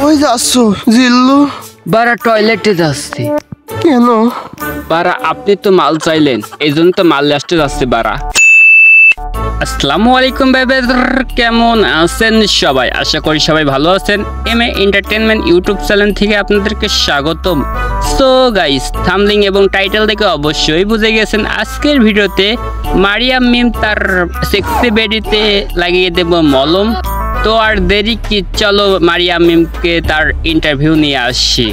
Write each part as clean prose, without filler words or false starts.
ওই যাচ্ছ জিল্লু? বারা টয়লেটে যাচ্ছি। কেন? বারা আপনি তো মাল চাইলেন, এই জন্য তো মাল আসতে যাচ্ছে বারা। আসসালামু আলাইকুম ভাই, কেমন আছেন সবাই? আশা করি সবাই ভালো আছেন। এমএ এন্টারটেইনমেন্ট ইউটিউব চ্যানেল থেকে আপনাদেরকে স্বাগতম। সো গাইস, থাম্বনেল এবং টাইটেল দেখে অবশ্যই বুঝে গেছেন আজকের ভিডিওতে মারিয়াম মিম তার সেক্সি বেডিতে লাগিয়ে দেব মলম। তো আর দেরি কি, চলো মারিয়াম মিমকে তার ইন্টারভিউ নিয়ে আসছি।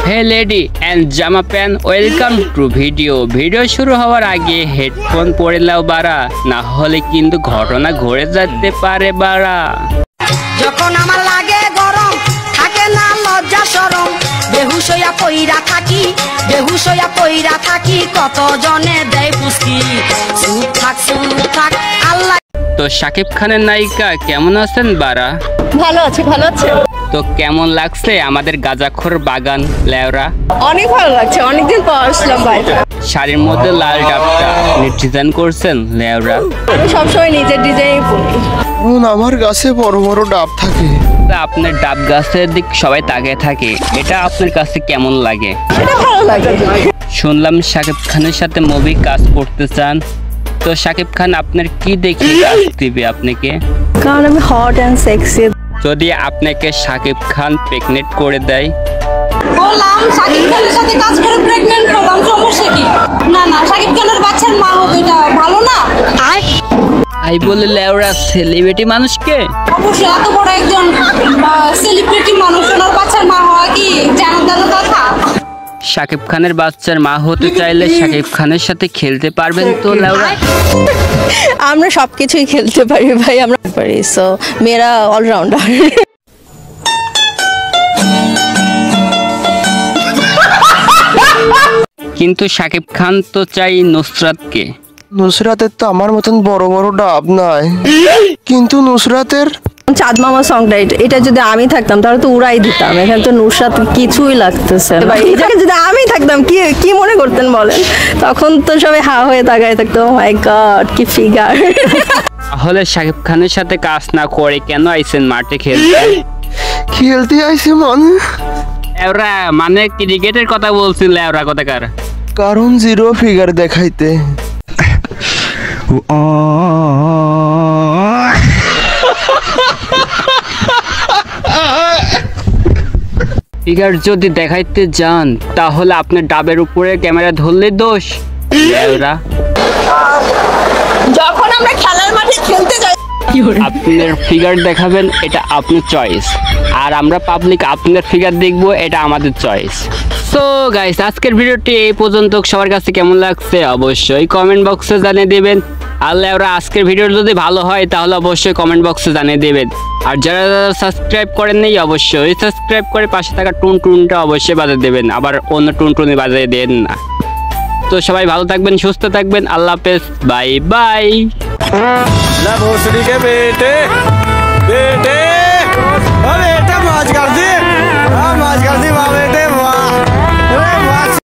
হে লেডি অ্যান্ড জামা প্যান, ওয়েলকাম টু ভিডিও শুরু হওয়ার আগে হেডফোন পরে নাও বারা, না হলে কিন্তু ঘটনা ঘটে যেতে পারে বারা। যখন আমার লাগে গরম, থাকে না লজ্জা শরম, বেহুশ হইয়া পইরা থাকি কত জনে দেয় পুষ্টি। চুপ থাক আল্লাহ। তো শাকিব খানের নায়িকা কেমন আছেন বারা? ভালো আছে। তো কেমন লাগছে আমাদের গাজাখোর বাগান লেওরা? অনেক ভালো লাগছে, অনেকদিন পর আসলাম বাইরে। শাড়ির মধ্যে লাল ডাবটা ডিজাইন করছেন লেওরা? আমি সবসময় নিজের ডিজাইন পরি। আমার গাছে বড় বড় ডাব থাকে। আপনার ডাব গাছের দিক সবাই তাকিয়ে থাকে, এটা আপনার কাছে কেমন লাগে? সেটা ভালো লাগে। শুনলাম শাকিব খানের সাথে মুভি কাজ করতে চান, তো শাকিব খান আপনার কি দেখে কাজ দিবে আপনাকে? কারণ আমি হট অ্যান্ড সেক্সি। যদি আপনাকে শাকিব খান প্রেগনেন্ট করে দেয়? বললাম শাকিব খানের সাথে কাজ করে প্রেগন্যান্ট হলাম, সমস্যা কি? না শাকিব খানের বাচ্চার মা হবে, এটা ভালো না? আই বলে লেওরা সেলিব্রিটি মানুষকে? অবশ্যই এত বড় একজন সেলিব্রিটি মানুষ ওনার বাচ্চার মা হওয়া কি জানার কথা? শাকিব খানের বাচ্চার মা হতে চাইলে শাকিব খানের সাথে খেলতে পারবেন তো লেওরা? আমরা সবকিছুই খেলতে পারি ভাই, আমরা পারি। সো মেরা অলরাউন্ডার। কিন্তু শাকিব খান তো চাই নুসরাতকে। নুসরাতের তো আমার মতন বড় বড় ডাব নাই, কিন্তু নুসরাতের চাঁদ মামা সংটা এটা যদি আমি থাকতাম তাহলে তো উড়াই দিতাম। এখানে তো নুসরাত কিছুই লাগতেছে ভাই। এই জায়গায় যদি আমি থাকতাম কি মনে করতেন বলেন? তখন তো সবাই হা হয়ে তাকায় থাকতো, মাই গড কি ফিগার। তাহলে শাকিব খানের সাথে কাজ না করে কেন আইছেন মাঠে খেলতে আইছে লেওরা? মানে ক্রিকেটের কথা বলছি লেওরা কথাকার। কারণ জিরো ফিগার দেখাইতে। ফিগার যদি দেখাইতে যান তাহলে আপনার ডাবের উপরে ক্যামেরা ধরলে দোষ লেওরা। যখন আমরা খেলার মাঠে খেলতে যাই আপনার ফিগার দেখাবেন, এটা আপনার চয়েস, আর আমরা পাবলিক আপনার ফিগার দেখবো, এটা আমাদের চয়েস। সো গাইস, আজকের ভিডিওটি এই পর্যন্ত। সবার কাছে কেমন লাগছে অবশ্যই কমেন্ট বক্সে জানিয়ে দেবেন। আর ওরা আজকের ভিডিও যদি ভালো হয় তাহলে অবশ্যই কমেন্ট বক্সে জানিয়ে দেবেন। আর যারা সাবস্ক্রাইব করেন নাই অবশ্যই সাবস্ক্রাইব করে পাশে থাকা টুনটুনটা অবশ্যই বাজিয়ে দেবেন, আবার অন্য টুনটুনি বাজিয়ে দেন না। তো সবাই ভালো থাকবেন, সুস্থ থাকবেন, আল্লাহ হাফেজ, বাই বাই। भोसड़ी के बेटे बेटे बेटा मौज कर दे।